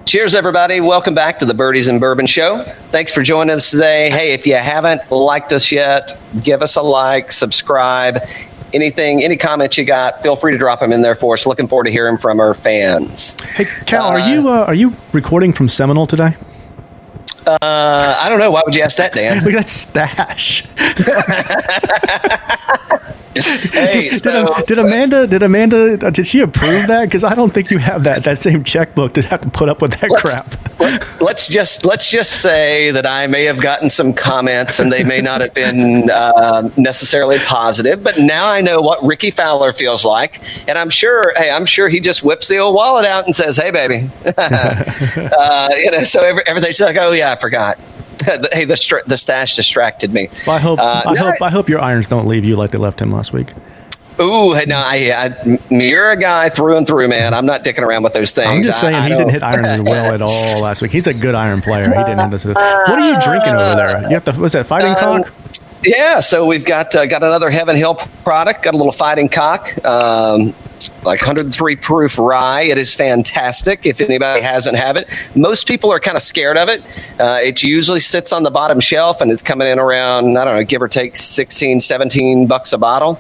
Cheers, everybody. Welcome back to the Birdies and Bourbon Show. Thanks for joining us today. Hey, if you haven't liked us yet, give us a like, subscribe. Any comments you got, feel free to drop them in there for us. Looking forward to hearing from our fans. Hey, Cal, are you recording from Seminole today? I don't know. Why would you ask that, Dan? Look at that stash. Hey, did Amanda she approve that? Because I don't think you have that same checkbook to have to put up with that crap. Let's just say that I may have gotten some comments and they may not have been necessarily positive, but now I know what Ricky Fowler feels like, and I'm sure he just whips the old wallet out and says, "Hey, baby," So everything's like, "Oh yeah, I forgot." Hey, the stash distracted me. Well, I hope your irons don't leave you like they left him last week. Ooh, no, you're a guy through and through, man. I'm not dicking around with those things. I'm just saying he didn't hit irons as well at all last week. He's a good iron player. He didn't hit this. What are you drinking over there? You have was that Fighting Cock? Yeah, so we've got another Heaven Hill product. Got a little Fighting Cock. Like 103 proof rye. It is fantastic. If anybody hasn't had it, most people are kind of scared of it. It usually sits on the bottom shelf and it's coming in around, I don't know, give or take $16-17 a bottle.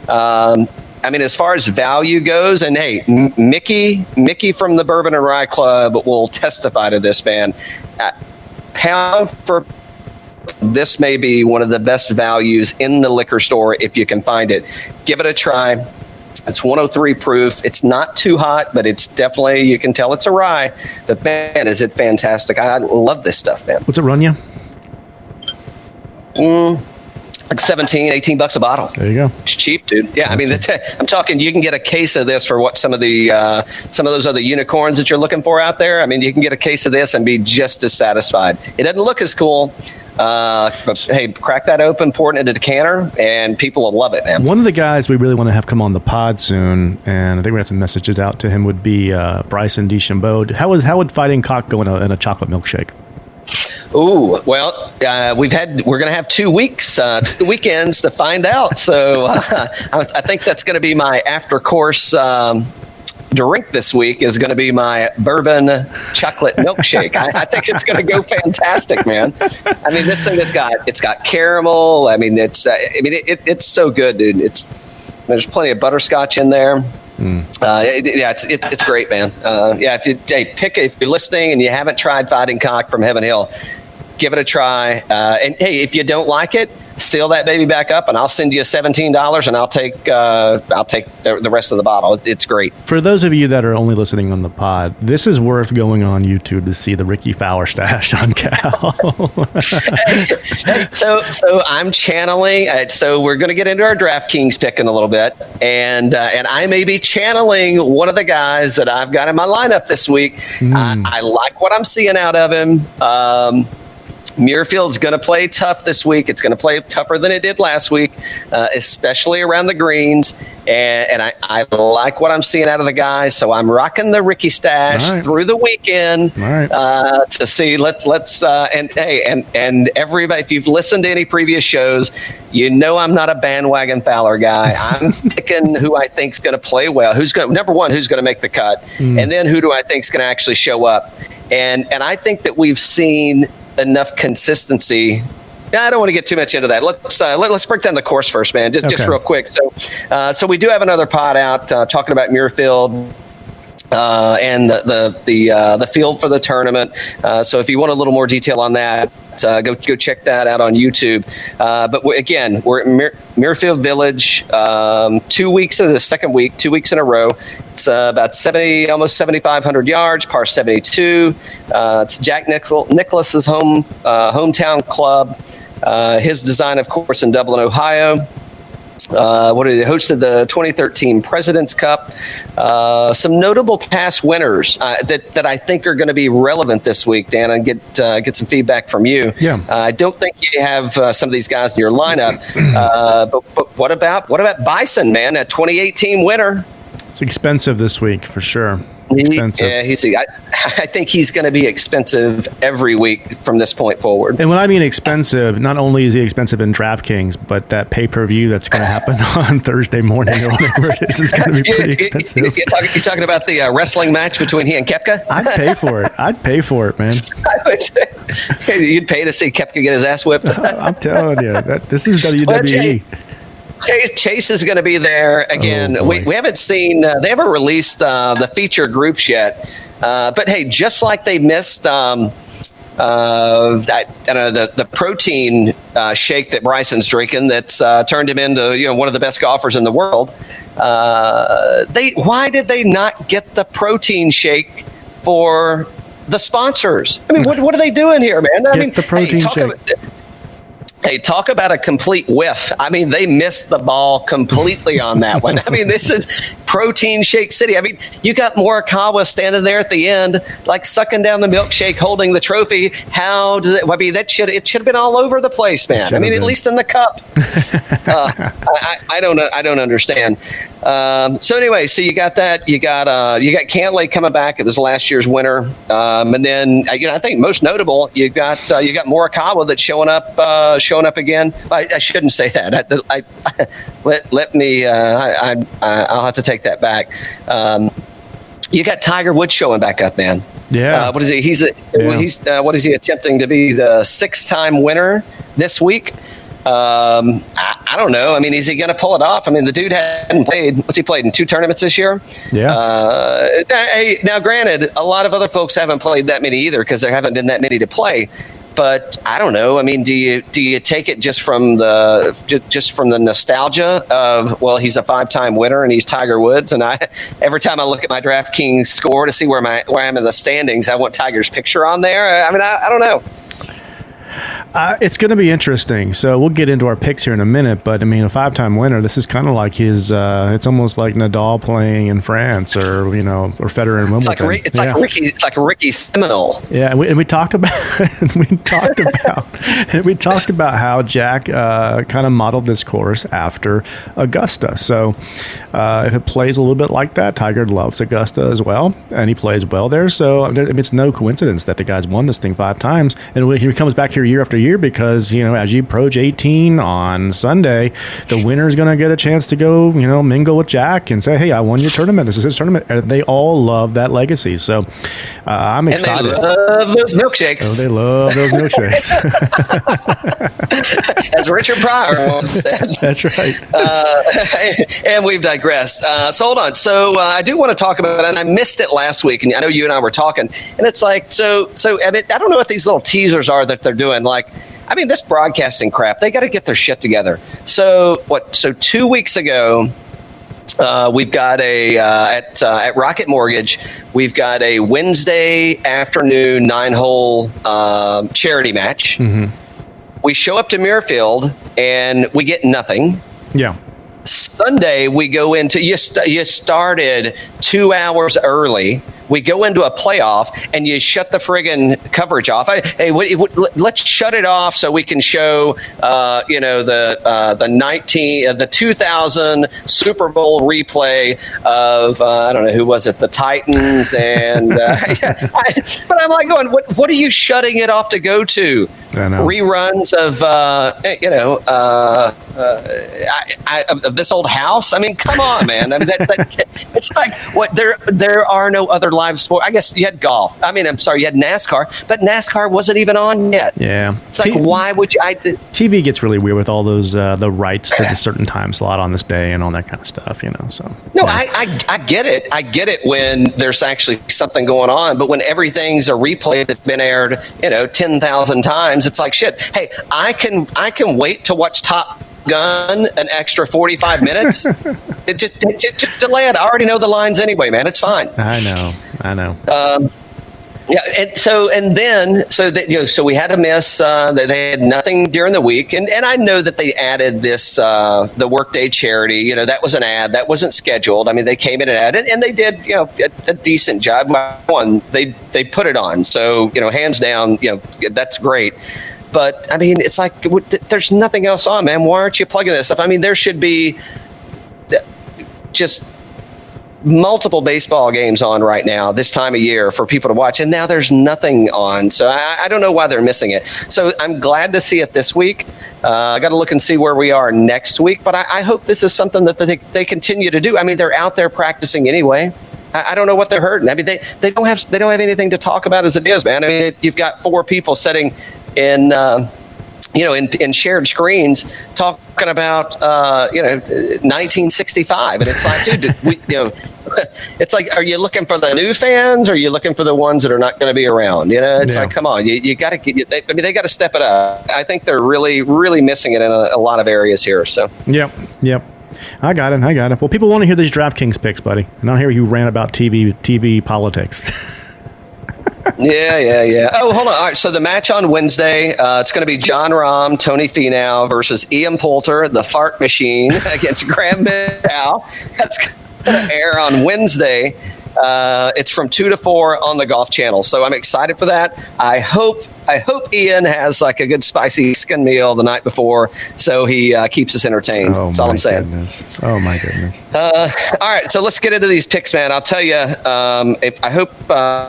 I mean, as far as value goes, and hey, Mickey from the Bourbon and Rye Club will testify to this, man. Pound for this may be one of the best values in the liquor store if you can find it. Give it a try. It's 103 proof. It's not too hot, but it's definitely, you can tell it's a rye. But man, is it fantastic. I love this stuff, man. What's it run you? Like $17-18 a bottle. There you go. It's cheap, dude. Yeah, I mean, I'm talking, you can get a case of this for what some of those other unicorns that you're looking for out there. I mean, you can get a case of this and be just as satisfied. It doesn't look as cool. But hey, crack that open, pour it into a decanter, and people will love it, man. One of the guys we really want to have come on the pod soon, and I think we have some messages out to him, would be Bryson DeChambeau. How would Fighting Cock go in a chocolate milkshake? Ooh, well, we're going to have 2 weeks, 2 weekends to find out. So I think that's going to be my after course drink this week is going to be my bourbon chocolate milkshake. I think it's going to go fantastic, man. I mean, this thing it's got caramel. I mean, it's so good, dude. There's plenty of butterscotch in there. It's great, man. If you're listening and you haven't tried Fighting Cock from Heaven Hill, give it a try. And hey, if you don't like it, steal that baby back up, and I'll send you $17, and I'll take the rest of the bottle. It's great. For those of you that are only listening on the pod, this is worth going on YouTube to see the Ricky Fowler stash on Cal. So I'm channeling. So we're going to get into our DraftKings pick in a little bit, and I may be channeling one of the guys that I've got in my lineup this week. I like what I'm seeing out of him. Muirfield's going to play tough this week. It's going to play tougher than it did last week, especially around the greens. And I like what I'm seeing out of the guy. So I'm rocking the Ricky stash through the weekend to see. And everybody, if you've listened to any previous shows, you know I'm not a bandwagon Fowler guy. I'm picking who I think's going to play well. Number one, who's going to make the cut, and then who do I think's going to actually show up. And I think that we've seen enough consistency. I don't want to get too much into that. Let's break down the course first, man. Just real quick. So we do have another pod out talking about Muirfield and the field for the tournament. So if you want a little more detail on that, go check that out on YouTube. But we're at Muirfield Village. 2 weeks of the second week, 2 weeks in a row. It's about almost 7,500 yards, par 72. It's Jack Nicklaus's hometown club. His design, of course, in Dublin, Ohio. He hosted the 2013 President's Cup. Some notable past winners that I think are going to be relevant this week, Dan, and get some feedback from you. Yeah. I don't think you have some of these guys in your lineup, but what about Bison, man? A 2018 winner. It's expensive this week for sure. expensive. I think he's going to be expensive every week from this point forward. And when I mean expensive, not only is he expensive in DraftKings, but that pay-per-view that's going to happen on Thursday morning or whatever it is going to be pretty expensive. You're talking about the wrestling match between he and Koepka? I'd pay for it. I'd pay for it, man. I would say, you'd pay to see Koepka get his ass whipped. I'm telling you, this is WWE. Chase is going to be there again. We haven't seen, they haven't released the feature groups yet. But hey, just like they missed the protein shake that Bryson's drinking that's turned him into one of the best golfers in the world. Why did they not get the protein shake for the sponsors? I mean, what are they doing here, man? The protein shake. Hey, talk about a complete whiff. I mean, they missed the ball completely on that one. I mean, this is protein shake city. I mean, you got Morikawa standing there at the end, like sucking down the milkshake, holding the trophy. How did it? I mean, it should have been all over the place, man. I mean, at least in the cup. I don't understand. So anyway, so you got that. You got Cantlay coming back. It was last year's winner. And then I think most notable, you got Morikawa that's showing up again. I shouldn't say that. I'll have to take that back. You got Tiger Woods showing back up, man. Yeah. What is he? He's what is he attempting to be the 6-time winner this week? I don't know. I mean, is he going to pull it off? I mean, the dude hadn't played. What's he played in 2 tournaments this year? Yeah. Hey, now granted, a lot of other folks haven't played that many either because there haven't been that many to play. But I don't know. I mean, do you take it just from the nostalgia of, well, he's a 5-time winner and he's Tiger Woods, and every time I look at my DraftKings score to see where I'm in the standings, I want Tiger's picture on there. I mean, I don't know. It's going to be interesting. So we'll get into our picks here in a minute. But I mean, a 5-time winner. This is kind of like his. It's almost like Nadal playing in France, or Federer in Wimbledon. It's like Ricky Seminole. Yeah, and we talked about we talked about how Jack kind of modeled this course after Augusta. So if it plays a little bit like that, Tiger loves Augusta as well, and he plays well there. So it's no coincidence that the guy's won this thing 5 times, and he comes back here year after year because as you approach 18 on Sunday, the winner is going to get a chance to go mingle with Jack and say, hey, I won your tournament, this is his tournament, and they all love that legacy. So I'm excited. And they love those milkshakes. They love those milkshakes. As Richard Pryor once said. That's right. And we've digressed. So hold on. So I do want to talk about it, and I missed it last week, and I know you and I were talking, and it's like, so I mean, I don't know what these little teasers are that they're doing. Like, I mean, this broadcasting crap, they got to get their shit together. So 2 weeks ago, we've got at Rocket Mortgage, we've got a Wednesday afternoon 9-hole charity match. Mm-hmm. We show up to Muirfield and we get nothing. Yeah. Sunday, we go into, you started 2 hours early. We go into a playoff and you shut the friggin' coverage off. Let's shut it off so we can show, the 2000 Super Bowl replay of I don't know who was it, the Titans, and but I'm like going, what are you shutting it off to go to? I know. Reruns of of this old house. I mean, come on, man. I mean, it's like what there are no other live sport. I guess you had golf. I mean, I'm sorry, you had NASCAR, but NASCAR wasn't even on yet. Yeah, it's like why would you? TV gets really weird with all those the rights to the certain time slot on this day and all that kind of stuff. So no, yeah. I get it. I get it when there's actually something going on, but when everything's a replay that's been aired, 10,000 times, it's like shit. Hey, I can wait to watch Top Gun an extra 45 minutes. It just delay it. I already know the lines anyway, man. It's fine. I know. Yeah, and so we had to miss. They had nothing during the week, and I know that they added this the Workday Charity. That was an ad that wasn't scheduled. I mean, they came in and added, and they did a decent job. One, they put it on, so hands down, that's great. But I mean, it's like there's nothing else on, man. Why aren't you plugging this stuff? I mean, there should be just multiple baseball games on right now this time of year for people to watch, and now there's nothing on. So I don't know why they're missing it. So I'm glad to see it this week. I got to look and see where we are next week, but I hope this is something that they continue to do. I mean, they're out there practicing anyway. I don't know what they're hurting. I mean, they don't have anything to talk about as it is, man. I mean, you've got 4 people sitting in in shared screens talking about 1965, and it's like, dude, it's like, are you looking for the new fans, or are you looking for the ones that are not going to be around? It's like, come on, you got to get. They got to step it up. I think they're really, really missing it in a lot of areas here. So yep. I got it. Well, people want to hear these DraftKings picks, buddy, and I don't hear you rant about TV politics. Yeah. Oh, hold on. All right. So the match on Wednesday, it's going to be John Rahm, Tony Finau versus Ian Poulter, the fart machine, against Graham Middow. That's going to air on Wednesday. It's from 2 to 4 on the Golf Channel. So I'm excited for that. I hope Ian has like a good spicy skin meal the night before, so he keeps us entertained. That's all I'm saying. Goodness. Oh my goodness. All right, so let's get into these picks, man. I'll tell you. I hope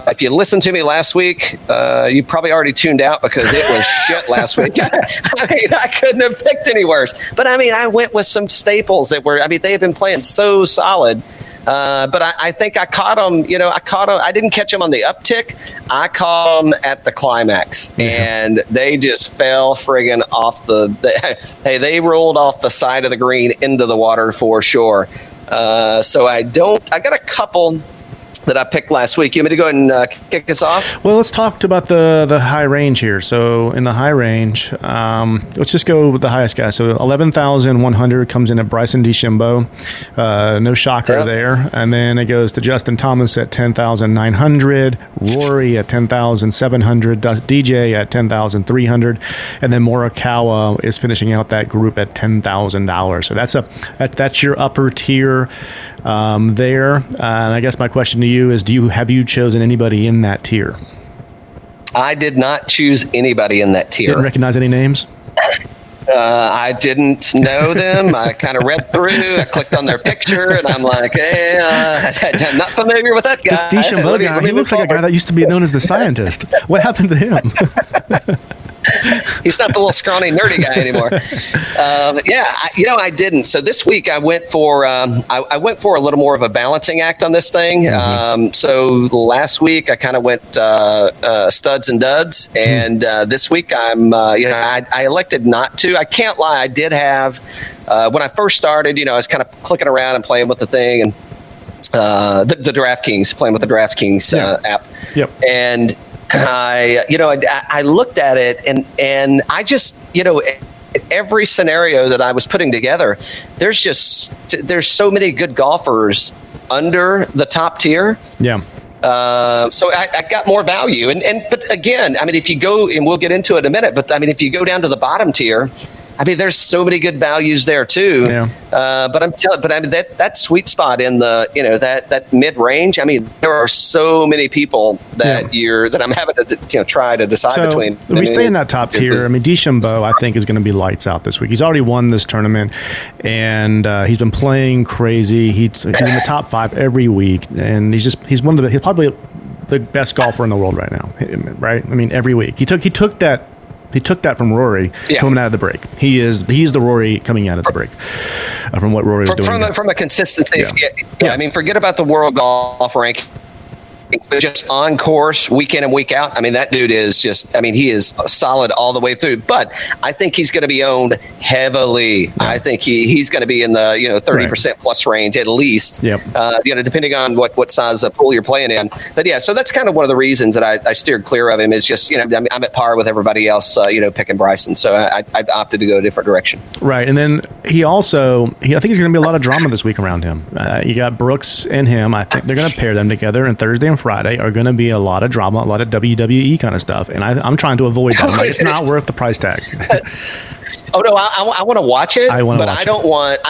if you listened to me last week, you probably already tuned out because it was shit last week. I mean, I couldn't have picked any worse. But I mean, I went with some staples that were. I mean, they have been playing so solid. But I think I caught them. I didn't catch them on the uptick. I caught them at the climax, and they just fell friggin' off they rolled off the side of the green into the water for sure. So I got a couple that I picked last week. You want me to go ahead and kick us off? Well, let's talk about the high range here. So in the high range, let's just go with the highest guy. So 11,100 comes in at Bryson DeChambeau. No shocker there. And then it goes to Justin Thomas at 10,900, Rory at 10,700, DJ at 10,300, and then Morikawa is finishing out that group at $10,000. So that's your upper tier there. And I guess my question to you is, have you chosen anybody in that tier? I did not choose anybody in that tier. Didn't recognize any names? I didn't know them. I kind of read through. I clicked on their picture, and I'm like, hey, I'm not familiar with that guy. This DeChambeau guy, he looks like a guy that used to be known as the scientist. What happened to him? He's not the little scrawny nerdy guy anymore. I didn't. So this week I went for a little more of a balancing act on this thing. So last week I kind of went studs and duds, and this week I elected not to. I can't lie. I did have when I first started. I was kind of clicking around and playing with the thing, and the DraftKings, playing with the DraftKings app. Yep. And I looked at it and I just, every scenario that I was putting together, there's so many good golfers under the top tier. Yeah. So I got more value. But again, I mean, if you go, and we'll get into it in a minute, but I mean, if you go down to the bottom tier, I mean, there's so many good values there too. Yeah. But I mean, that sweet spot in the, that mid range. I mean, there are so many people that I'm having to try to decide between. We stay in that top tier. I mean, DeChambeau, I think, is going to be lights out this week. He's already won this tournament, and he's been playing crazy. He's in the top 5 every week, and he's probably the best golfer in the world right now. Right? I mean, every week he took that from Rory coming out of the break. He's the Rory coming out of the break from what Rory was doing. From a consistency. I mean, forget about the world golf ranking. Just on course, week in and week out. I mean, that dude is he is solid all the way through. But I think he's going to be owned heavily. Yeah. I think he's going to be in the 30% plus range at least. Yep. Depending on what size of pool you're playing in. But yeah, so that's kind of one of the reasons that I steered clear of him. Is just I'm at par with everybody else. Picking Bryson, so I opted to go a different direction. Right, and then I think he's going to be a lot of drama this week around him. You got Brooks and him. I think they're going to pair them together, and Thursday and Friday are going to be a lot of drama, a lot of WWE kind of stuff, and I'm trying to avoid that. It's not worth the price tag. Oh no, I want to watch it, I don't want.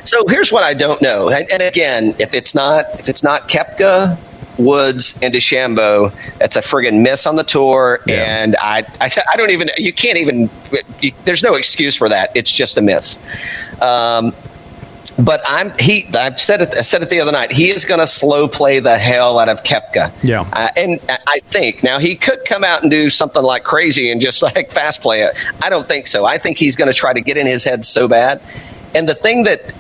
So here's what I don't know, and again, if it's not Koepka, Woods, and DeChambeau, that's a friggin' miss on the tour, and I don't even. You can't even. There's no excuse for that. It's just a miss. But I said it the other night. He is going to slow play the hell out of Koepka. Yeah. And I think now he could come out and do something like crazy and just like fast play it. I don't think so. I think he's going to try to get in his head so bad. And the thing that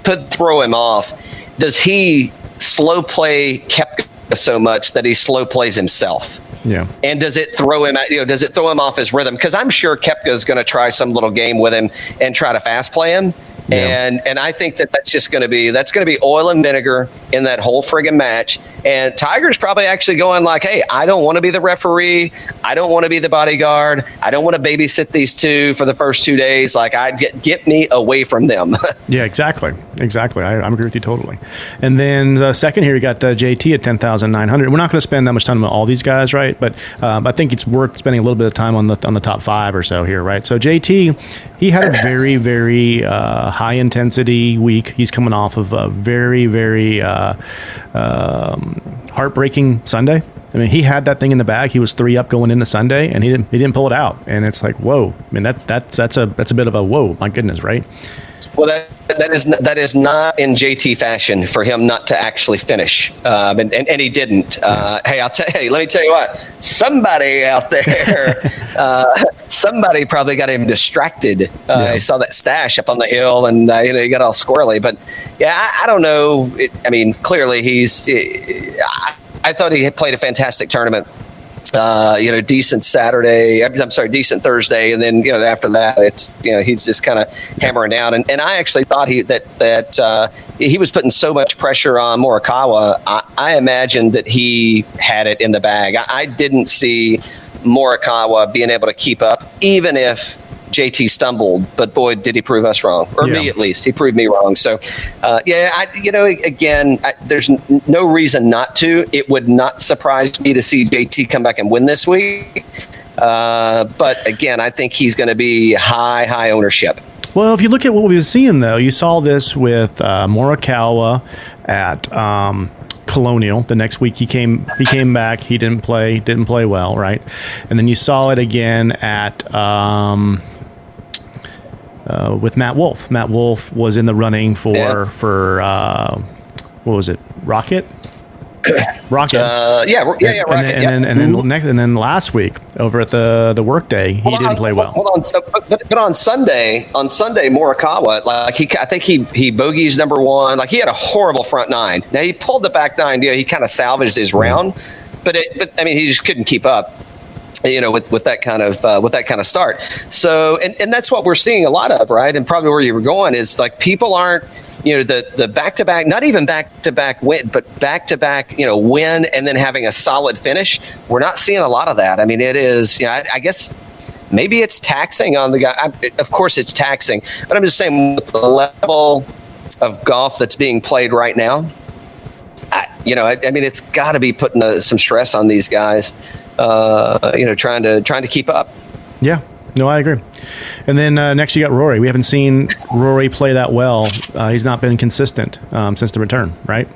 could throw him off, does he slow play Koepka so much that he slow plays himself? Yeah. And does it throw him off his rhythm? Because I'm sure Koepka is going to try some little game with him and try to fast play him. Yeah. And I think that's going to be oil and vinegar in that whole friggin' match. And Tiger's probably actually going like, hey, I don't want to be the referee. I don't want to be the bodyguard. I don't want to babysit these two for the first 2 days. Like, get me away from them. Yeah, exactly. I agree with you totally. And then second here, you got JT at 10,900. We're not going to spend that much time on all these guys, right? But I think it's worth spending a little bit of time on the top 5 or so here, right? So JT, he had a very, very high intensity week. He's coming off of a very, very heartbreaking Sunday. I mean, he had that thing in the bag. He was 3 up going into Sunday, and he didn't pull it out. And it's like, whoa. I mean, that's a bit of a whoa. My goodness, right? Well, that is not in JT fashion for him not to actually finish, and he didn't. Hey, let me tell you what. Somebody out there, somebody probably got him distracted. I saw that stash up on the hill, and he got all squirrely. But yeah, I don't know. Clearly I thought he had played a fantastic tournament. Decent decent Thursday, and then after that, it's he's just kind of hammering down. And I actually thought that he was putting so much pressure on Morikawa. I imagined that he had it in the bag. I didn't see Morikawa being able to keep up, even if JT stumbled, but boy, did he prove us wrong, or me at least. He proved me wrong. So, there's no reason not to. It would not surprise me to see JT come back and win this week. But again, I think he's going to be high ownership. Well, if you look at what we've seen, though, you saw this with Morikawa at Colonial. The next week he came back. He didn't play well, right? And then you saw it again at with Matt Wolff. Matt Wolff was in the running for what was it? Rocket. Rocket. Rocket. And then last week over at the Workday, he didn't play well. Hold on. So, but on Sunday, Morikawa, I think he bogeys number 1. Like, he had a horrible front 9. Now he pulled the back 9. He kind of salvaged his round, but he just couldn't keep up. With that kind of start. So, and that's what we're seeing a lot of, right? And probably where you were going is like people aren't, the back-to-back, not even back-to-back win, but back-to-back, win and then having a solid finish. We're not seeing a lot of that. I mean, it is, I guess maybe it's taxing on the guy. Of course it's taxing, but I'm just saying with the level of golf that's being played right now, it's got to be putting some stress on these guys. Trying to keep up. Yeah, no, I agree. And then next you got Rory. We haven't seen Rory play that well. He's not been consistent since the return, right?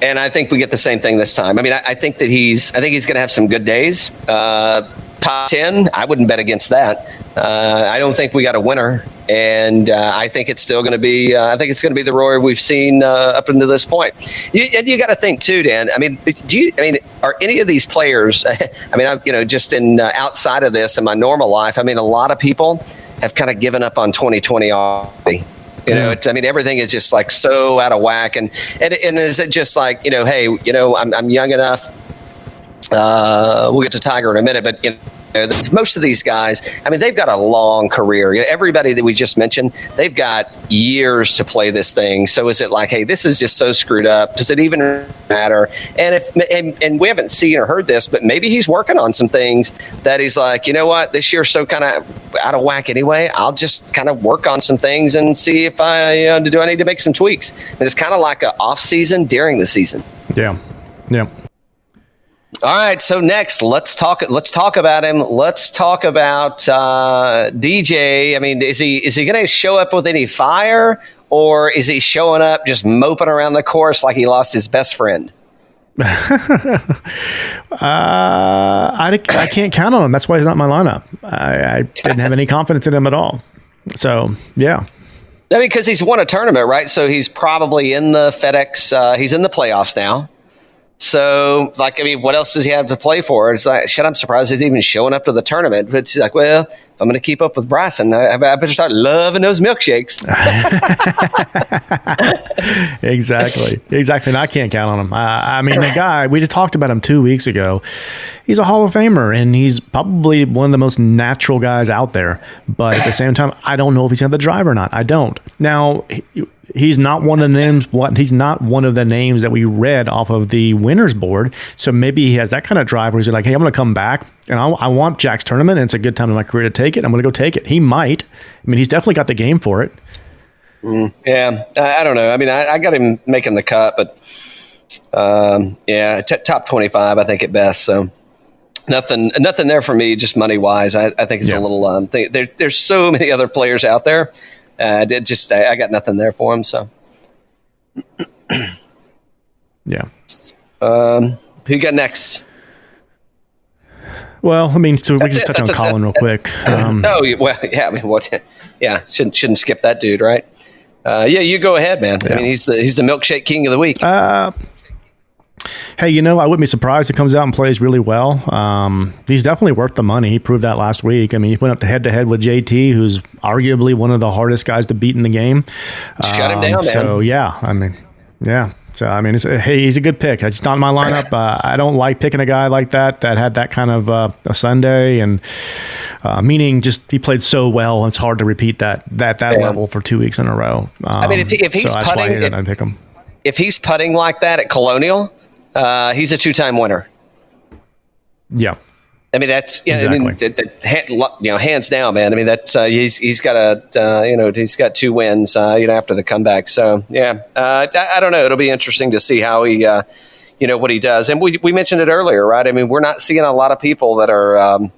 And I think we get the same thing this time. I think he's going to have some good days. Top 10, I wouldn't bet against that. I don't think we got a winner, and I think it's still going to be. The Rory we've seen up until this point. You got to think too, Dan. Are any of these players? Just in outside of this in my normal life, a lot of people have kind of given up on 2020 already. Everything is just like so out of whack, and is it just like hey, I'm young enough. We'll get to Tiger in a minute, but most of these guys, they've got a long career. Everybody that we just mentioned, they've got years to play this thing. So is it like, hey, this is just so screwed up? Does it even matter? And we haven't seen or heard this, but maybe he's working on some things that he's like, you know what, this year's so kind of out of whack anyway. I'll just kind of work on some things and see if I need to make some tweaks. And it's kind of like an off season during the season. Yeah. All right, so next, let's talk about him. Let's talk about DJ. Is he going to show up with any fire, or is he showing up just moping around the course like he lost his best friend? I can't count on him. That's why he's not in my lineup. I didn't have any confidence in him at all. So, yeah. I mean, because he's won a tournament, right? So he's probably in the FedEx. He's in the playoffs now. So, like, I mean, what else does he have to play for? It's like, shit, I'm surprised he's even showing up to the tournament. But it's like, well, if I'm going to keep up with Bryson, I better start loving those milkshakes. Exactly. And I can't count on him. I mean, the guy, we just talked about him 2 weeks ago. He's a Hall of Famer, and he's probably one of the most natural guys out there. But at the same time, I don't know if he's going to have the drive or not. I don't. Now, he's not one of the names. He's not one of the names that we read off of the winners board. So maybe he has that kind of drive where he's like, "Hey, I'm going to come back, and I want Jack's tournament, and it's a good time in my career to take it. I'm going to go take it." He might. I mean, he's definitely got the game for it. Yeah, I don't know. I mean, I got him making the cut, but top 25, I think at best. So nothing there for me, just money wise. I think it's a little. There's so many other players out there. I got nothing there for him. So, yeah. Who you got next? Well, I mean, so we can just touch on Collin real quick. I mean, what? Yeah, shouldn't skip that dude, right? You go ahead, man. Yeah. I mean, he's the milkshake king of the week. Hey, I wouldn't be surprised if he comes out and plays really well. He's definitely worth the money. He proved that last week. I mean, he went up to head-to-head with JT, who's arguably one of the hardest guys to beat in the game. Shut him down, man. So, yeah. I mean, yeah. So, I mean, he's a good pick. It's not in my lineup. I don't like picking a guy like that had that kind of a Sunday, and meaning just he played so well, it's hard to repeat that level for 2 weeks in a row. I mean, if he's putting, I'd pick him. If he's putting like that at Colonial, he's a two-time winner. Yeah. I mean, that's exactly. Hands down, man. I mean, that's he's got he's got 2 wins, after the comeback. So yeah, I don't know. It'll be interesting to see how he, what he does. And we mentioned it earlier, right? I mean, we're not seeing a lot of people that are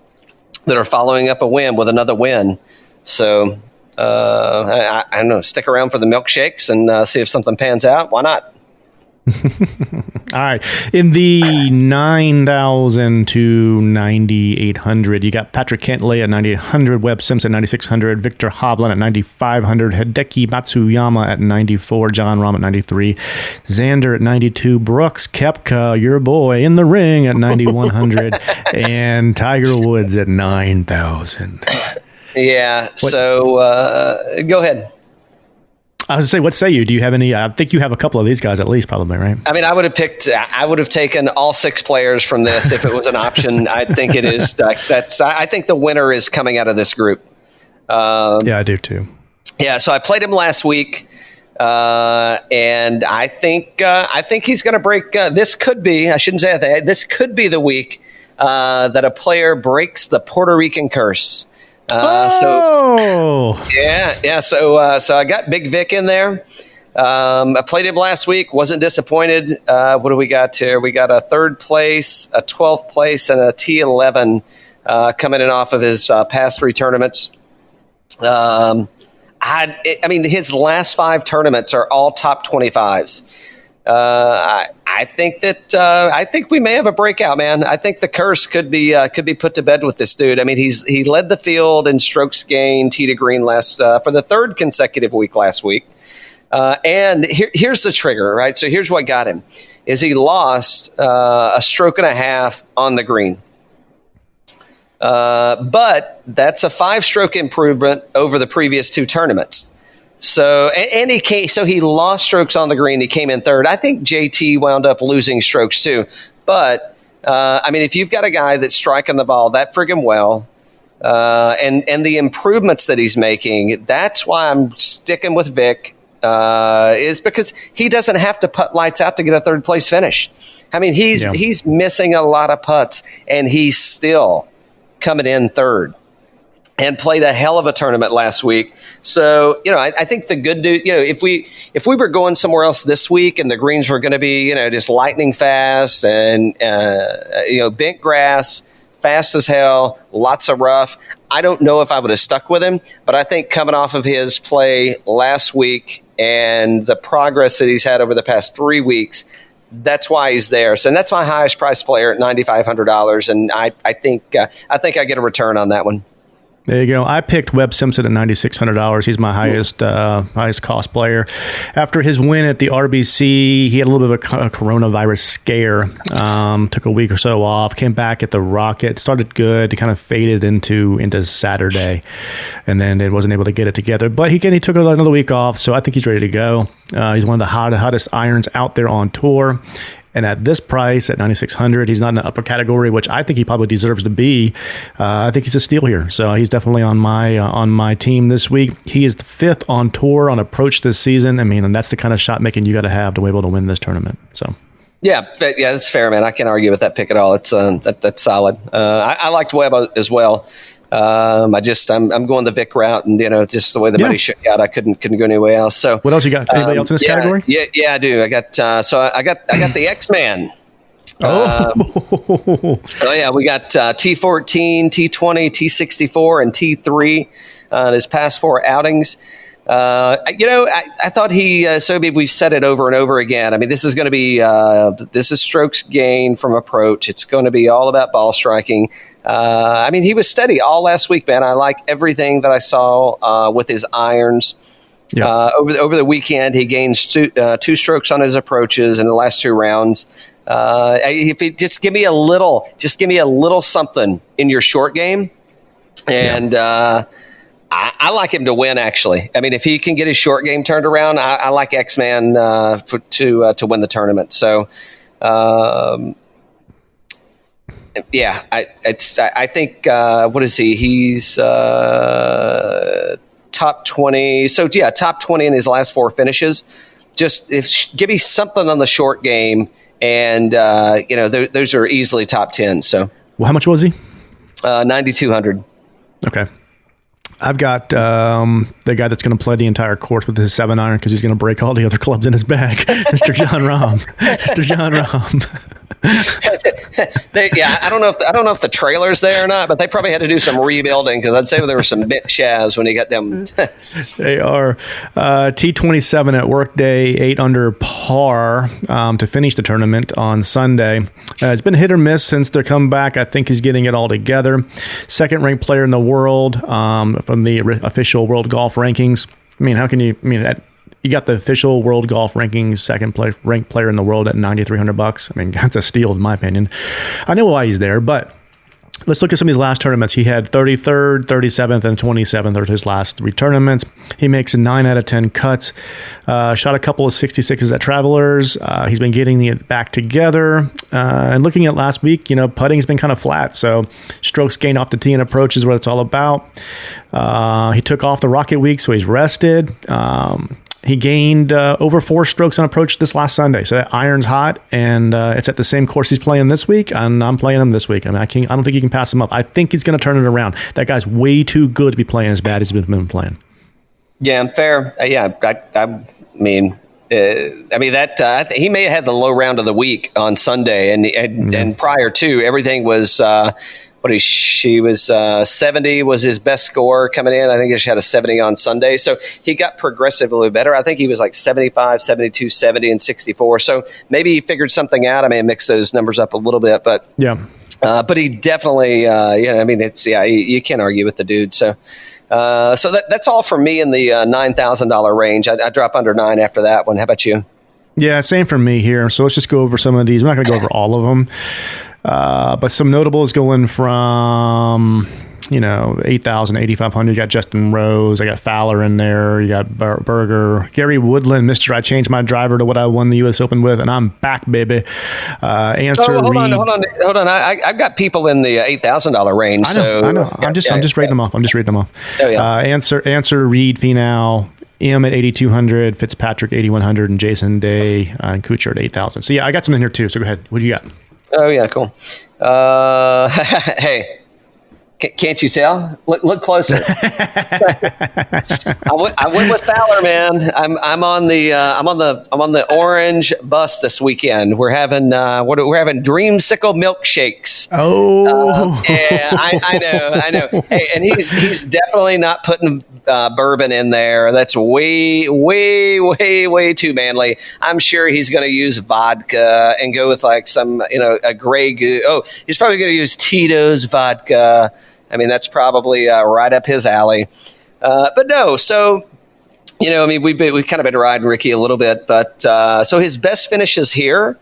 following up a win with another win. So I don't know. Stick around for the milkshakes and see if something pans out. Why not? All right. In the 9,000 to 9,800, you got Patrick Cantlay at 9,800, Webb Simpson 9,600, Viktor Hovland at 9,500, Hideki Matsuyama at 94, Jon Rahm at 93, Xander at 92, Brooks Koepka, your boy, in the ring at 9,100, and Tiger Woods at 9,000. Yeah. So go ahead. I was going to say, what say you? Do you have any? I think you have a couple of these guys at least, probably, right? I mean, I would have taken all 6 players from this if it was an option. I think it is. I think the winner is coming out of this group. Yeah, I do too. Yeah, so I played him last week, and I think he's going to break. This could be. I shouldn't say that. This could be the week that a player breaks the Puerto Rican curse. So I got Big Vic in there. I played him last week. Wasn't disappointed. What do we got here? We got a 3rd place, a 12th place, and a T11 coming in off of his past 3 tournaments. I mean, his last 5 tournaments are all top 25s. I think we may have a breakout, man. I think the curse could be put to bed with this dude. I mean, he led the field in strokes gained tee to green for the 3rd consecutive week last week. And here's the trigger, right? So here's what got him: is he lost a stroke and a half on the green. But that's a 5-stroke improvement over the previous 2 tournaments. So, and he lost strokes on the green. He came in 3rd. I think JT wound up losing strokes too. But, I mean, if you've got a guy that's striking the ball that friggin' well, and the improvements that he's making, that's why I'm sticking with Vic, is because he doesn't have to putt lights out to get a 3rd place finish. I mean, he's missing a lot of putts, and he's still coming in 3rd. And played a hell of a tournament last week. So, I think the good news, if we were going somewhere else this week and the greens were going to be, just lightning fast and, bent grass, fast as hell, lots of rough, I don't know if I would have stuck with him. But I think coming off of his play last week and the progress that he's had over the past 3 weeks, that's why he's there. So that's my highest price player at $9,500, and I think I get a return on that one. There you go. I picked Webb Simpson at $9,600. He's my highest cost player. After his win at the RBC, he had a little bit of a coronavirus scare. Took a week or so off. Came back at the Rocket. Started good. He kind of faded into Saturday, and then it wasn't able to get it together. But he took another week off, so I think he's ready to go. He's one of the hottest irons out there on tour. And at this price, at $9,600, he's not in the upper category, which I think he probably deserves to be. I think he's a steal here. So he's definitely on my team this week. He is the 5th on tour on approach this season. I mean, and that's the kind of shot making you got to have to be able to win this tournament. So. Yeah, that's fair, man. I can't argue with that pick at all. It's that's solid. I liked Webb as well. I'm going the Vic route, and just the way the money shook out, I couldn't go anywhere else. So what else you got? Anybody else in this category? Yeah, I do. I got I got the X-Man. We got T14, T20, T64, and T3 in his past 4 outings. I thought we've said it over and over again. I mean, this is going to be, this is strokes gained from approach. It's going to be all about ball striking. He was steady all last week, man. I like everything that I saw with his irons. Yeah. Over the weekend, he gained 2 strokes on his approaches in the last 2 rounds. If you just give me a little something in your short game, and I like him to win, actually. I mean, if he can get his short game turned around, I like X-Man to win the tournament. So, I think what is he? He's top 20. So top 20 in his last 4 finishes. Just give me something on the short game, and those are easily top 10. So, well, how much was he? 9,200. Okay. I've got the guy that's going to play the entire course with his 7-iron because he's going to break all the other clubs in his bag, Mr. John Rahm. Mr. John Rahm. I don't know if the trailer's there or not, but they probably had to do some rebuilding because I'd say there were some bent shafts when he got them. They are T27 at Workday, 8 under par to finish the tournament on Sunday. It's been hit or miss since their comeback. I think he's getting it all together. 2nd ranked player in the world from the official World Golf Rankings. I mean, how can you? I mean, you got the official World Golf Rankings 2nd ranked player in the world at $9,300. I mean, that's a steal in my opinion. I know why he's there, but let's look at some of these last tournaments. He had 33rd, 37th, and 27th are his last 3 tournaments. He makes 9 out of 10 cuts. Shot a couple of 66s at Travelers. He's been getting it back together. And looking at last week, putting's been kind of flat. So strokes gained off the tee and approach is what it's all about. He took off the Rocket week, so he's rested. He gained over 4 strokes on approach this last Sunday. So that iron's hot, and it's at the same course he's playing this week, and I'm playing him this week. I mean, I don't think you can pass him up. I think he's going to turn it around. That guy's way too good to be playing as bad as he's been playing. Yeah, fair. He may have had the low round of the week on Sunday, and prior to, everything was she was 70 was his best score coming in. I think she had a 70 on Sunday. So he got progressively better. I think he was like 75, 72, 70, and 64. So maybe he figured something out. I may have mixed those numbers up a little bit, but but he definitely, you can't argue with the dude. So that's all for me in the $9,000 range. I drop under 9 after that one. How about you? Yeah, same for me here. So let's just go over some of these. I'm not going to go over all of them. But some notables going from, 8,000, 8,500. You got Justin Rose. I got Fowler in there. You got Berger. Gary Woodland, Mr. I changed my driver to what I won the U.S. Open with, and I'm back, baby. Hold on. I've got people in the $8,000 range. I know. I'm just rating them off. Oh, yeah. Answer Reed, Finau, M at 8,200, Fitzpatrick 8,100, and Jason Day and Kuchar at 8,000. So yeah, I got some in here too. So go ahead. What do you got? Oh yeah, cool. Hey, Can't you tell? Look closer. I went with Fowler, man. I'm on the orange bus this weekend. We're having dreamsicle milkshakes. Oh, yeah, I know. Hey, and he's definitely not putting bourbon in there. That's way too manly. I'm sure he's going to use vodka and go with like some a Grey Goose. Oh, he's probably going to use Tito's vodka. I mean, that's probably right up his alley. But no, so, we've kind of been riding Ricky a little bit. But so his best finishes here,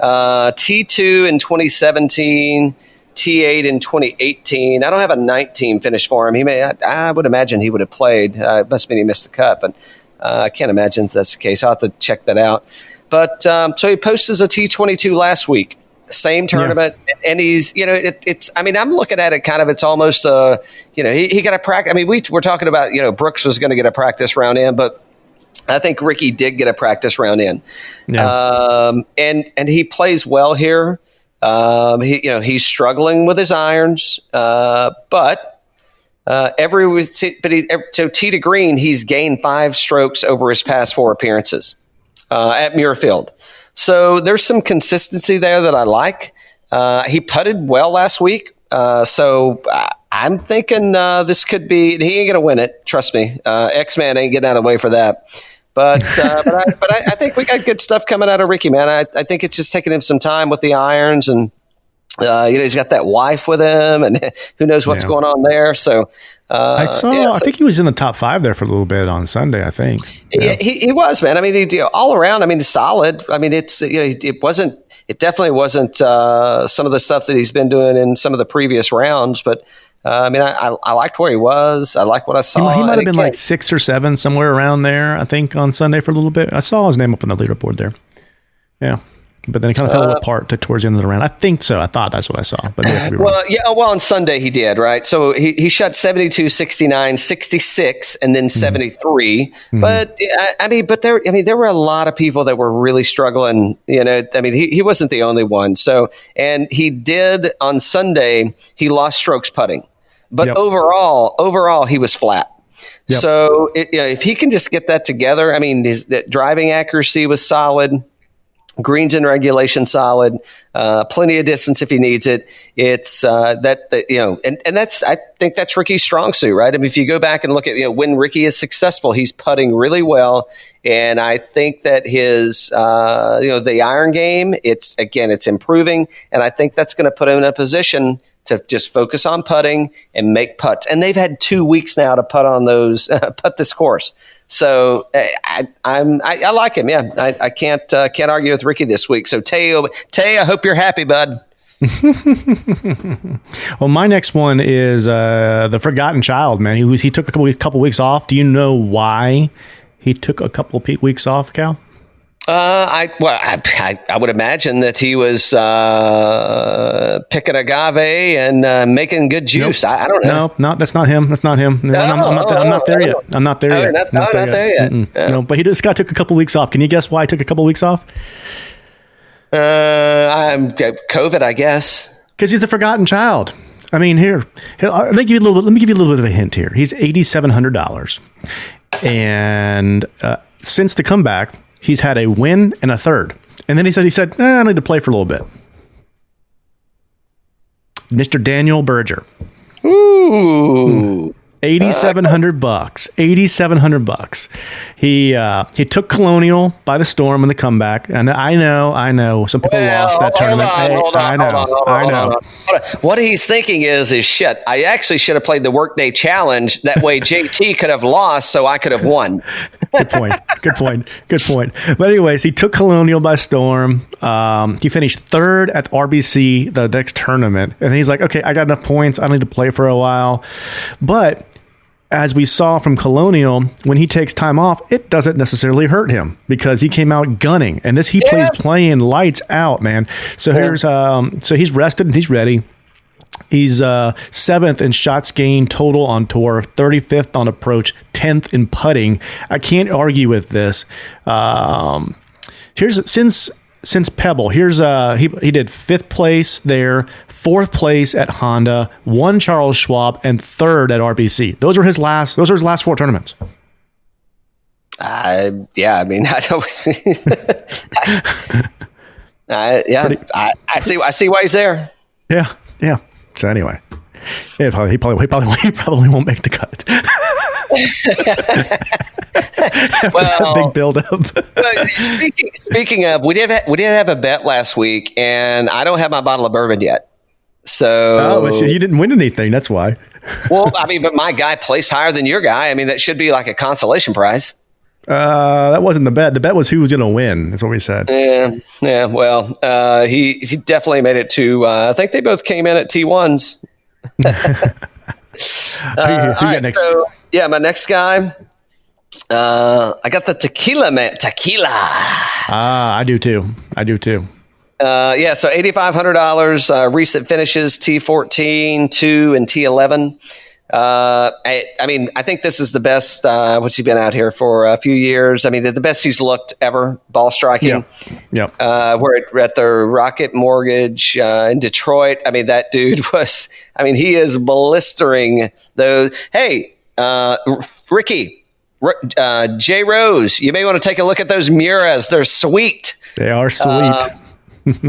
T2 in 2017, T8 in 2018. I don't have a 19 finish for him. I would imagine he would have played. It must mean he missed the cut, but I can't imagine if that's the case. I'll have to check that out. But so he posted a T22 last week. Same tournament, and he's, it's. I mean, I'm looking at it kind of. It's almost, he got a practice. I mean, we're talking about, Brooks was going to get a practice round in, but I think Ricky did get a practice round in. Yeah. And he plays well here. He's struggling with his irons, but so tee to green, he's gained 5 strokes over his past 4 appearances at Muirfield. So there's some consistency there that I like. He putted well last week. So I'm thinking this could be – he ain't going to win it. Trust me. X-Man ain't getting out of the way for that. But I think we got good stuff coming out of Ricky, man. I think it's just taking him some time with the irons and he's got that wife with him, and who knows what's going on there. So I think he was in the top 5 there for a little bit on Sunday. I think he was, man. I mean, all around. I mean, solid. I mean, it definitely wasn't some of the stuff that he's been doing in some of the previous rounds, but. I liked where he was. I like what I saw. He might have been like 6 or 7, somewhere around there, I think, on Sunday for a little bit. I saw his name up on the leaderboard there. Yeah. But then it kind of fell apart towards the end of the round. I think so. I thought that's what I saw. But on Sunday he did, right? So he shot 72, 69, 66, and then 73. Mm-hmm. But there were a lot of people that were really struggling. He wasn't the only one. So, and he did on Sunday, he lost strokes putting. But overall, he was flat. Yep. So if he can just get that together, I mean, his driving accuracy was solid. Greens in regulation solid, plenty of distance if he needs it. It's and that's, I think that's Ricky's strong suit, right? I mean, if you go back and look at when Ricky is successful, he's putting really well, and I think that his the iron game, it's improving, and I think that's going to put him in a position to just focus on putting and make putts. And they've had 2 weeks now to putt on those, putt this course. So I like him. Yeah, I can't argue with Ricky this week. So Tay, I hope you're happy, bud. Well, my next one is the Forgotten Child, man. He took a couple weeks off. Do you know why he took a couple weeks off, Cal? I would imagine that he was picking agave and making good juice. Nope. I don't know. No, that's not him. That's not him. I'm not there yet. I'm not there yet. Not there yet. Yeah. No, but he just took a couple weeks off. Can you guess why he took a couple weeks off? I'm COVID, I guess. Because he's a forgotten child. I mean, here, let me give you a little bit of a hint here. He's $8,700, and since the comeback, he's had a win and a third. And then he said, I need to play for a little bit. Mr. Daniel Berger. Ooh. $8,700. $8,700. He took Colonial by the storm in the comeback, and I know some people lost that tournament. Hold on. What he's thinking is shit. I actually should have played the Workday Challenge. That way, JT could have lost, so I could have won. Good point. But anyways, he took Colonial by storm. He finished 3rd at RBC, the next tournament, and he's like, okay, I got enough points. I don't need to play for a while, but. As we saw from Colonial, when he takes time off, it doesn't necessarily hurt him because he came out gunning, and plays playing lights out, man. So he's rested and he's ready. He's 7th in shots gained total on tour, 35th on approach, 10th in putting. I can't argue with this. Since since Pebble. Here's he did 5th place there, 4th place at Honda, 1 Charles Schwab, and 3rd at RBC. Those are his last 4 tournaments. Yeah, I mean, I don't. I see why he's there. Yeah. So anyway, he probably won't make the cut. Well, big build up. Speaking of, we did have a bet last week, and I don't have my bottle of bourbon yet. So you didn't win anything. That's why. Well, I mean, but my guy placed higher than your guy. I mean, that should be like a consolation prize. That wasn't the bet. The bet was who was going to win. That's what we said. Yeah. Well, he definitely made it to. I think they both came in at T1s. Who got next? So, yeah, my next guy. I got the tequila man. Tequila. I do too. Yeah, so $8,500. Recent finishes: T14, 2, and T11. I mean, I think this is the best. What's he been out here for a few years? I mean, the best he's looked ever. Ball striking. Yeah. We're at the Rocket Mortgage in Detroit. I mean, that dude was. I mean, he is blistering those. Hey, Ricky, J Rose, you may want to take a look at those Muras. They're sweet. They are sweet.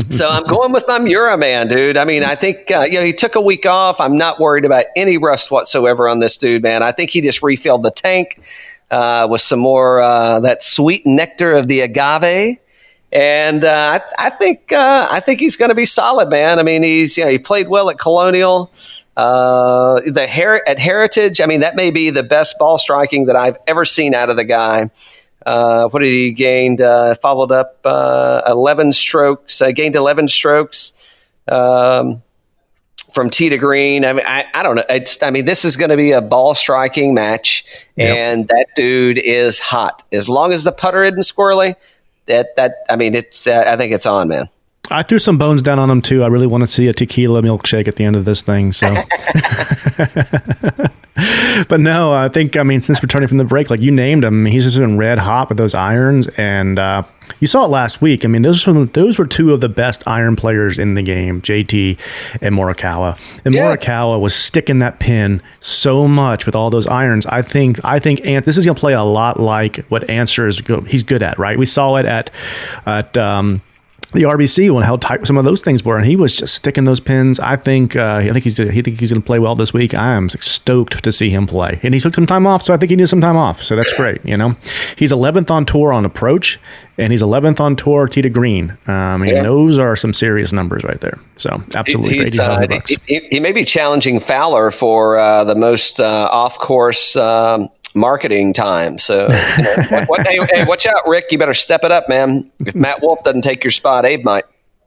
So I'm going with my Mura man, dude. I mean, I think, he took a week off. I'm not worried about any rust whatsoever on this dude, man. I think he just refilled the tank with some more that sweet nectar of the agave. And I think he's going to be solid, man. I mean, he played well at Colonial. At Heritage, I mean, that may be the best ball striking that I've ever seen out of the guy. What did he gained? Followed up 11 strokes. Gained 11 strokes from tee to green. I mean, I don't know. This is going to be a ball striking match, and that dude is hot. As long as the putter isn't squirrely, I think it's on, man. I threw some bones down on him too. I really want to see a tequila milkshake at the end of this thing. So, but no, I think, since returning from the break, like you named him, he's just been red hot with those irons. And you saw it last week. I mean, those were 2 of the best iron players in the game, JT and Morikawa. And Morikawa was sticking that pin so much with all those irons. I think Ant, this is going to play a lot like what Answer he's good at, right? We saw it at the RBC when how tight some of those things were, and he was just sticking those pins. I think he's going to play well this week. I am stoked to see him play, and he took some time off, so I think he needs some time off. So that's great. He's 11th on tour on approach, and he's 11th on tour tee to green. Those are some serious numbers right there. So absolutely, he may be challenging Fowler for the most off course. Marketing time. So, hey, watch out, Rick. You better step it up, man. If Matt Wolf doesn't take your spot, Abe might.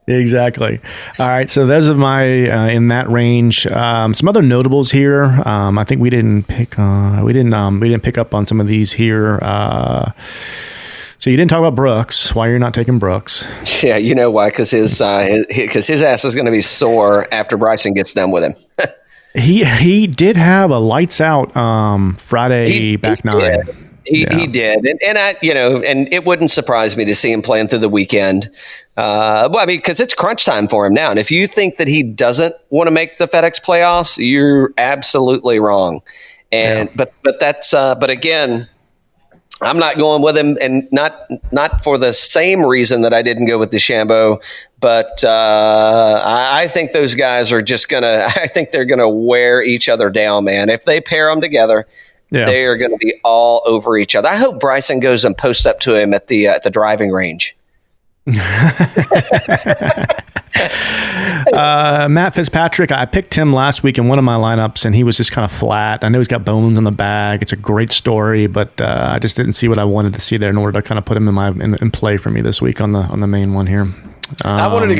Exactly. All right. So those are my in that range. Some other notables here. I think we didn't pick up on some of these here. So you didn't talk about Brooks. Why you're not taking Brooks? Yeah, you know why? Because his ass is going to be sore after Bryson gets done with him. He did have a lights out Friday back nine. He did, and and it wouldn't surprise me to see him playing through the weekend. Because it's crunch time for him now, and if you think that he doesn't want to make the FedEx playoffs, you're absolutely wrong. And but again, I'm not going with him, and not for the same reason that I didn't go with DeChambeau. But I think those guys are just they're gonna wear each other down, man. If they pair them together, they are going to be all over each other. I hope Bryson goes and posts up to him at the driving range. Matt Fitzpatrick, I picked him last week in one of my lineups, and he was just kind of flat. I know he's got bones in the bag. It's a great story, but I just didn't see what I wanted to see there in order to kind of put him in play for me this week on the main one here. I wanted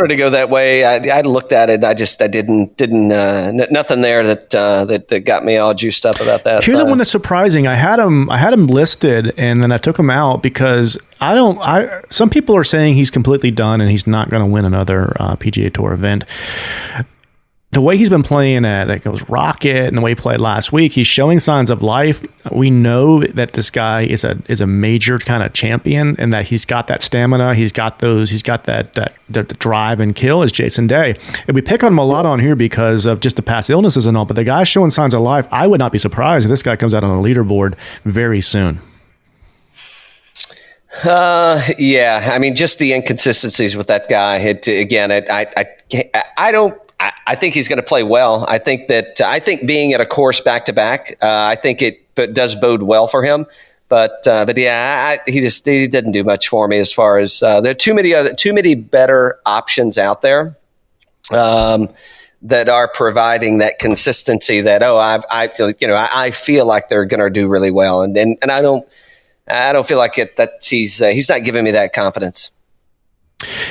to go that way. I looked at it. I didn't nothing there that got me all juiced up about that. Here's the one that's surprising. I had him listed, and then I took him out because some people are saying he's completely done and he's not going to win another PGA Tour event. the way he's been playing at it goes Rocket and the way he played last week, he's showing signs of life. We know that this guy is a major kind of champion and that he's got that stamina. He's got that drive and kill as Jason Day. And we pick on him a lot on here because of just the past illnesses and all, but the guy's showing signs of life. I would not be surprised if this guy comes out on a leaderboard very soon. Yeah. I mean, just the inconsistencies with that guy. I think he's going to play well. I think being at a course back to back, I think it does bode well for him. But yeah, he didn't do much for me as far as there are too many better options out there that are providing that consistency. That I feel like they're going to do really well, and I don't feel like it. That he's not giving me that confidence.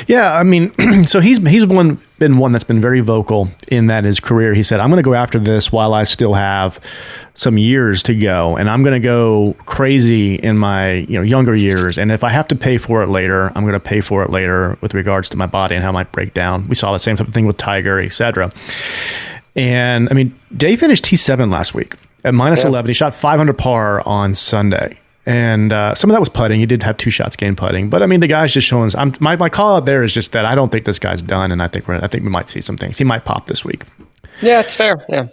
Yeah, I mean, so he's been one that's been very vocal in that his career. He said, I'm going to go after this while I still have some years to go, and I'm going to go crazy in my younger years. And if I have to pay for it later, I'm going to pay for it later with regards to my body and how it might break down. We saw the same type of thing with Tiger, etc. And I mean, Day finished T7 last week at minus 11. He shot 500 par on Sunday. And some of that was putting. He did have 2 shots gained putting, but I mean the guy's just showing. My call out there is just that I don't think this guy's done, and I think we might see some things. He might pop this week. Yeah, it's fair. Yeah.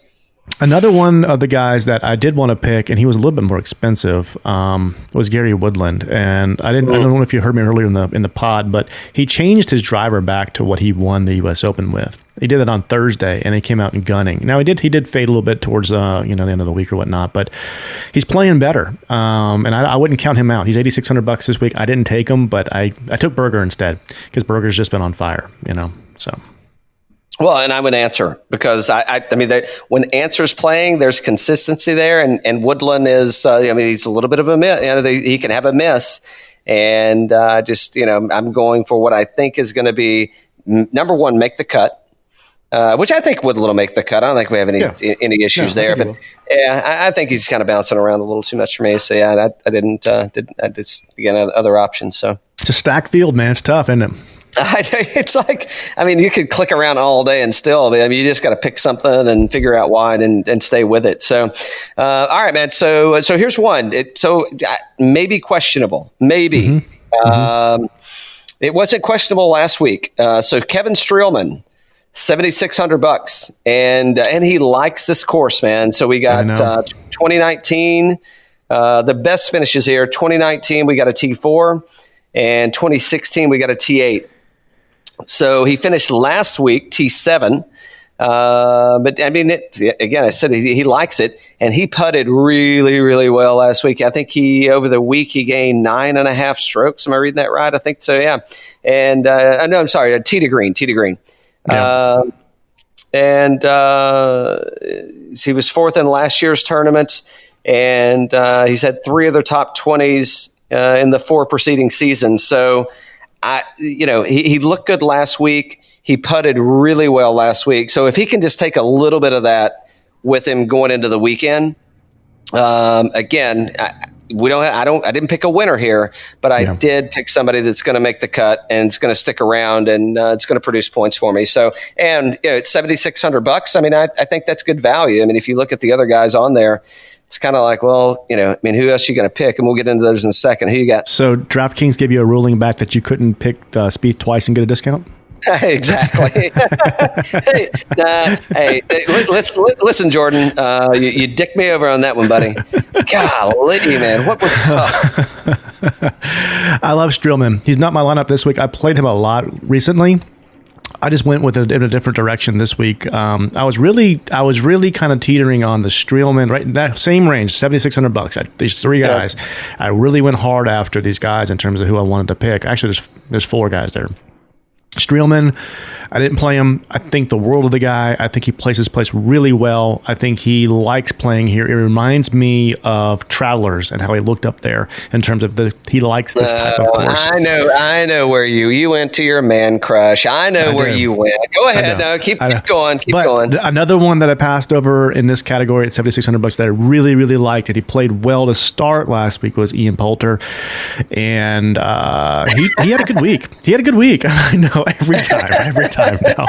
Another one of the guys that I did want to pick, and he was a little bit more expensive, was Gary Woodland. And I don't know if you heard me earlier in the pod, but he changed his driver back to what he won the U.S. Open with. He did it on Thursday, and he came out in gunning. Now he did fade a little bit towards the end of the week or whatnot, but he's playing better. And I wouldn't count him out. He's $8,600 this week. I didn't take him, but I took Berger instead because Berger's just been on fire. So. Well, and I would answer because I mean, when Answer's playing, there's consistency there, and Woodland is. He's a little bit of a miss. He can have a miss, and I'm going for what I think is going to be number one, make the cut, which I think Woodland will make the cut. I don't think we have any issues there, but I think he's kind of bouncing around a little too much for me. So yeah, I didn't. I just again other options. So it's a stacked field, man. It's tough, isn't it? It's like, I mean, you could click around all day and still, you just got to pick something and figure out why and stay with it. So, all right, man. So here's one. Maybe questionable. Maybe. Mm-hmm. It wasn't questionable last week. So Kevin Streelman, $7,600, and he likes this course, man. So we got 2019. The best finishes here. 2019, we got a T4, and 2016, we got a T8. So he finished last week T7, but I mean, again, I said he likes it, and he putted really, really well last week. I think over the week he gained 9.5 strokes. Am I reading that right? I think so. Yeah, and no, I'm sorry, tee to green. Yeah. And he was 4th in last year's tournament, and he's had 3 of the top 20s in the 4 preceding seasons. So. He looked good last week. He putted really well last week. So if he can just take a little bit of that with him going into the weekend, again, I didn't pick a winner here, but I did pick somebody that's going to make the cut and it's going to stick around and it's going to produce points for me. So, and it's $7,600. I mean, I think that's good value. I mean, if you look at the other guys on there, it's kind of like, well, who else are you going to pick? And we'll get into those in a second. Who you got? So DraftKings gave you a ruling back that you couldn't pick Spieth twice and get a discount? Exactly. Listen, Jordan, you dicked me over on that one, buddy. Golly, man, what was tough? I love Streelman. He's not my lineup this week. I played him a lot recently. I just went in a different direction this week. I was really kind of teetering on the Streelman, right? That same range, $7,600. These 3 guys, I really went hard after these guys in terms of who I wanted to pick. Actually, there's 4 guys there. Streelman, I didn't play him. I think the world of the guy. I think he plays his place really well. I think he likes playing here. It reminds me of Travelers and how he looked up there in terms of he likes this type of course. I know where you went to your man crush. I know where you went. Go ahead. No, keep going. Keep going. Another one that I passed over in this category at $7,600 that I really, really liked it. He played well to start last week was Ian Poulter. And he had a good week. I know every time now.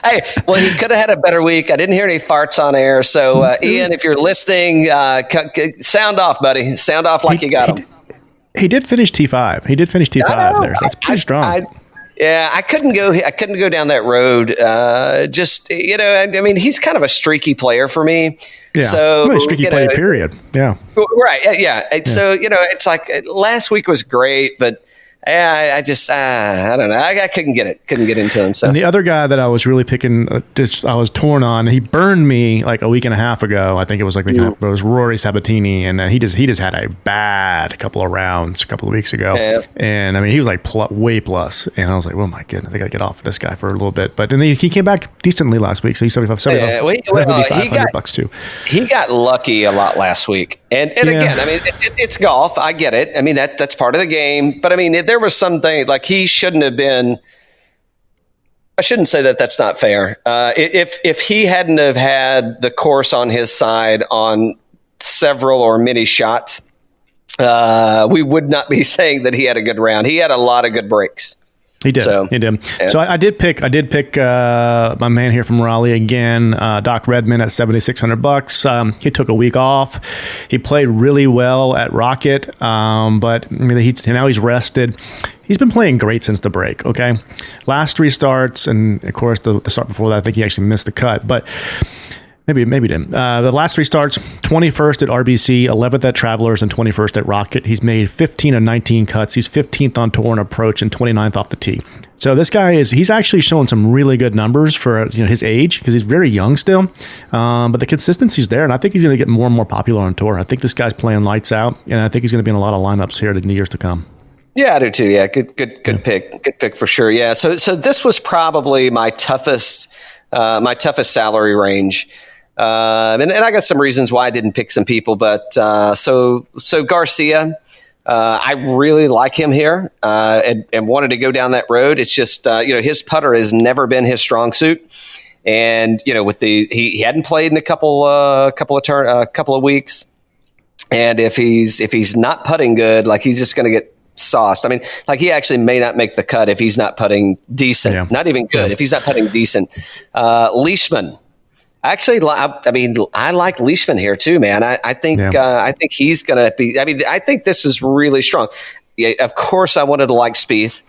Hey, well, he could have had a better week. I didn't hear any farts on air. So, Ian, if you're listening, sound off, buddy. Sound off like you got him. He did finish T5. He did finish T5 there. So that's pretty strong. I couldn't go down that road. I mean, he's kind of a streaky player for me. Yeah. So really streaky player, period. Yeah. Right. Yeah. So, it's like last week was great, but I don't know. I couldn't get it. Couldn't get into him. So and the other guy that I was really picking, I was torn on. He burned me like a week and a half ago. I think it was like it was Rory Sabatini, and he just had a bad couple of rounds a couple of weeks ago. Yeah. And I mean, he was like way plus, and I was like, oh my goodness, I got to get off of this guy for a little bit. But then he came back decently last week, so he's $75 too. He got lucky a lot last week, and again, I mean, it's golf. I get it. I mean, that's part of the game. But I mean, there was something like he shouldn't have been. I shouldn't say that that's not fair. If he hadn't have had the course on his side on several or many shots, we would not be saying that he had a good round. He had a lot of good breaks. He did. Yeah. So I did pick my man here from Raleigh again, Doc Redman at $7,600. He took a week off. He played really well at Rocket, but I mean, now he's rested. He's been playing great since the break. Okay, last 3 starts, and of course the start before that, I think he actually missed the cut, but. Maybe didn't. The last 3 starts, 21st at RBC, 11th at Travelers, and 21st at Rocket. He's made 15 of 19 cuts. He's 15th on tour and approach and 29th off the tee. So this guy he's actually showing some really good numbers for his age, because he's very young still. But the consistency's there, and I think he's going to get more and more popular on tour. I think this guy's playing lights out, and I think he's going to be in a lot of lineups here in the years to come. Yeah, I do too. Yeah, good pick. Good pick for sure. Yeah. So this was probably my toughest salary range. And I got some reasons why I didn't pick some people, but so Garcia, I really like him here and wanted to go down that road. It's just his putter has never been his strong suit, and with he hadn't played in a couple of weeks, and if he's not putting good, like he's just going to get sauced. I mean, like he actually may not make the cut if he's not putting decent, not even good. If he's not putting decent, Leishman. Actually, I like Leishman here too, man. I think he's going to be. I mean, I think this is really strong. Yeah, of course, I wanted to like Spieth.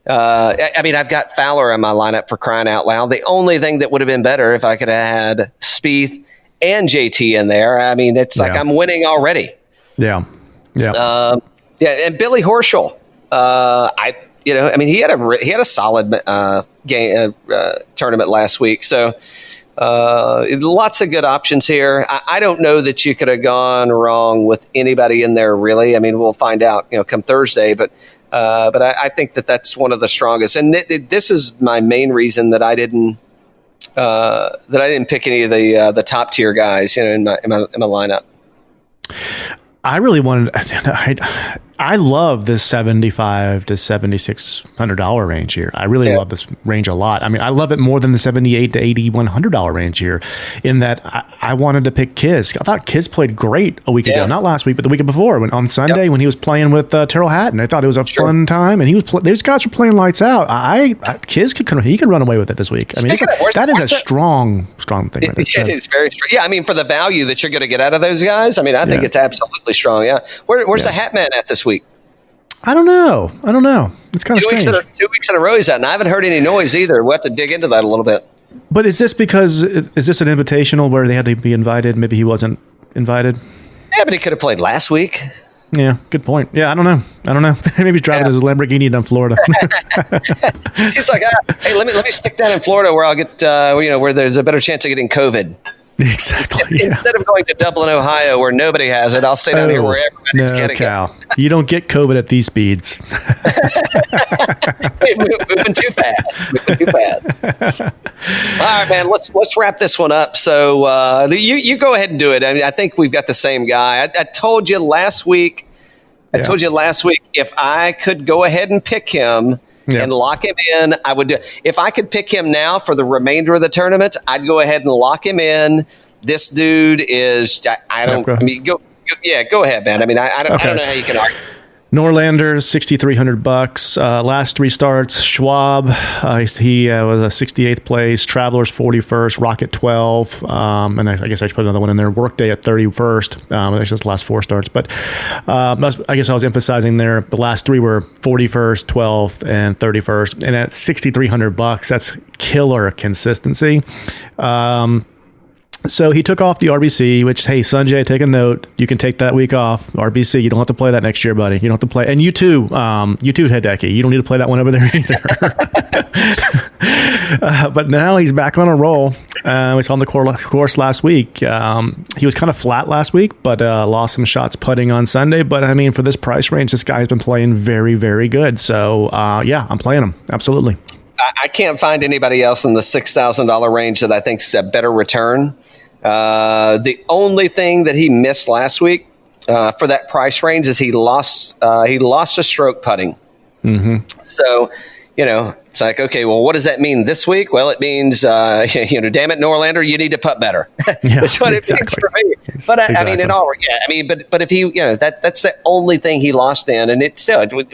I've got Fowler in my lineup, for crying out loud. The only thing that would have been better if I could have had Spieth and JT in there. I mean, it's like I'm winning already. Yeah. And Billy Horschel. He had a solid game tournament last week. So. Lots of good options here. I don't know that you could have gone wrong with anybody in there, really. I mean, we'll find out, come Thursday. But I think that that's one of the strongest. And this is my main reason that I didn't pick any of the top tier guys, in my lineup. I really wanted. I love this $7,500 to $7,600 range here. I really love this range a lot. I mean, I love it more than the $7,800 to $8,100 range here. In that, I wanted to pick Kiz. I thought Kiz played great a week ago, not last week, but the week before, on Sunday when he was playing with Terrell Hatton. I thought it was a fun time, and he was. Those guys were playing lights out. Kiz could run away with it this week. I mean, that is a strong thing. Right, it is very strong. Yeah, I mean, for the value that you're going to get out of those guys, I mean, I think it's absolutely strong. Yeah, where's the Hat Man at this week? I don't know. It's kind of strange. 2 weeks in a row he's at, and I haven't heard any noise either. We'll have to dig into that a little bit. But is this an invitational where they had to be invited? Maybe he wasn't invited. Yeah, but he could have played last week. Yeah, good point. Yeah, I don't know. Maybe he's driving his Lamborghini down Florida. He's like, hey, let me stick down in Florida where I'll get where there's a better chance of getting COVID. Exactly. Instead of going to Dublin, Ohio, where nobody has it, I'll stay down here where everybody's getting Cal. You don't get COVID at these speeds. Moving too fast. All right, man. Let's wrap this one up. So you go ahead and do it. I mean, I think we've got the same guy. I told you last week. If I could go ahead and pick him. And lock him in, I would do. If I could pick him now for the remainder of the tournament, I'd go ahead and lock him in. This dude is. I don't. I mean, go ahead, man. I mean, I don't know how you can argue. Norlander, $6,300. Last 3 starts, Schwab, he was a 68th place. Travelers 41st. Rocket 12. And I guess I should put another one in there. Workday at 31st. That's just the last 4 starts. But I guess I was emphasizing there. The last 3 were 41st, 12th, and 31st. And at $6,300, that's killer consistency. So he took off the RBC, which, hey, Sanjay, take a note. You can take that week off. RBC, you don't have to play that next year, buddy. You don't have to play. And you too, Hideki. You don't need to play that one over there either. But now he's back on a roll. We saw on the course last week. He was kind of flat last week, but lost some shots putting on Sunday. But, I mean, for this price range, this guy's been playing very, very good. So, yeah, I'm playing him. Absolutely. I can't find anybody else in the $6,000 range that I think is a better return. The only thing that he missed last week for that price range is he lost a stroke putting. Mm-hmm. So, it's like, okay, well, what does that mean this week? Well, it means, damn it, Norlander, you need to putt better. Yeah, that's what it means for me. But I mean, but if he, that's the only thing he lost in, and it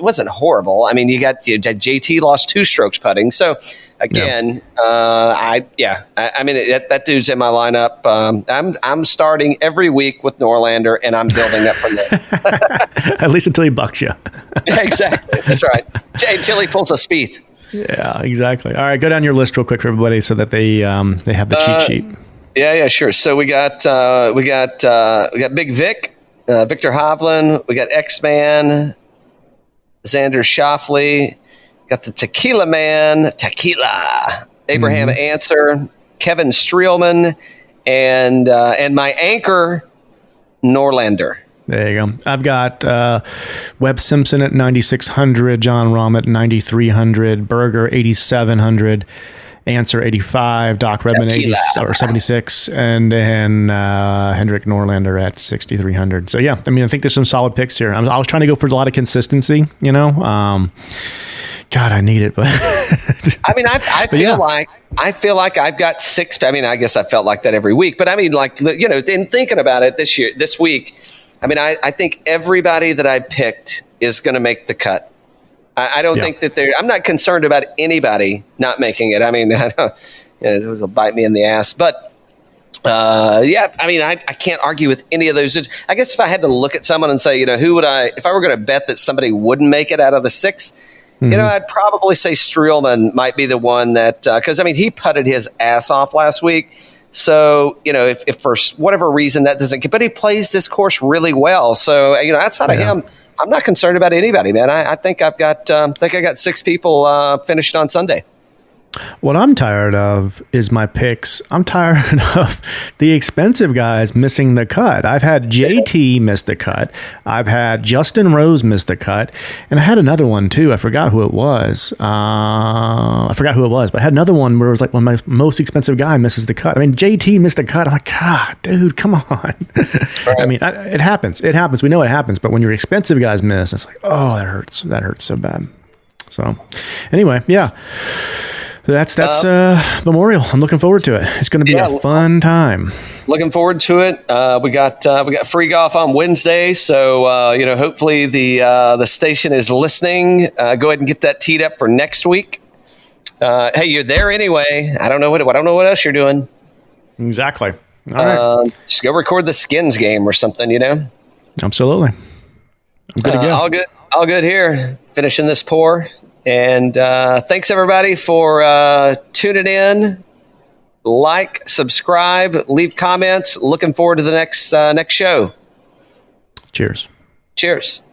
wasn't horrible. I mean, you got JT lost 2 strokes putting. So again, I mean, that dude's in my lineup. I'm starting every week with Norlander, and I'm building up from there. At least until he bucks you. Yeah, exactly. That's right. Until he pulls a Spieth. Yeah, exactly. All right, go down your list real quick for everybody so that they have the cheat sheet. Yeah, sure. So we got Big Vic, Viktor Hovland. We got X-Man, Xander Schauffele. Got the Tequila Man, Abraham Answer, Kevin Streelman, and my anchor, Norlander. There you go. I've got Webb Simpson at 9,600, John Rahm at 9,300, Berger 8,700, Answer 85, Doc Redman 76, and then Hendrik Norlander at 6,300. So yeah, I mean, I think there's some solid picks here. I was trying to go for a lot of consistency, God, I need it, but I mean, I feel like I've got 6. I mean, I guess I felt like that every week, but I mean, like, in thinking about it this week. I mean, I think everybody that I picked is going to make the cut. I don't think that I'm not concerned about anybody not making it. I mean, it was a bite me in the ass. But, I mean, I can't argue with any of those. I guess if I had to look at someone and say, who would if I were going to bet that somebody wouldn't make it out of the 6, I'd probably say Streelman might be the one that, because, I mean, he putted his ass off last week. So, if for whatever reason that doesn't get, but he plays this course really well. So, outside of him, I'm not concerned about anybody, man. I think I got 6 people finished on Sunday. What I'm tired of is my picks. I'm tired of the expensive guys missing the cut. I've had JT miss the cut. I've had Justin Rose miss the cut. And I had another one, too. I forgot who it was. But I had another one where it was like when my most expensive guy misses the cut. I mean, JT missed the cut. I'm like, God, dude, come on. Right. I mean, it happens. It happens. We know it happens. But when your expensive guys miss, it's like, oh, that hurts. That hurts so bad. So anyway, yeah. That's Memorial. I'm looking forward to it. It's going to be a fun time. Looking forward to it. We got free golf on Wednesday, so hopefully the station is listening. Go ahead and get that teed up for next week. Hey, you're there anyway. I don't know what else you're doing. Exactly. All right. Just go record the Skins game or something. Absolutely. I'm good to go. All good here. Finishing this pour. And thanks, everybody, for tuning in. Like, subscribe, leave comments. Looking forward to the next show. Cheers. Cheers.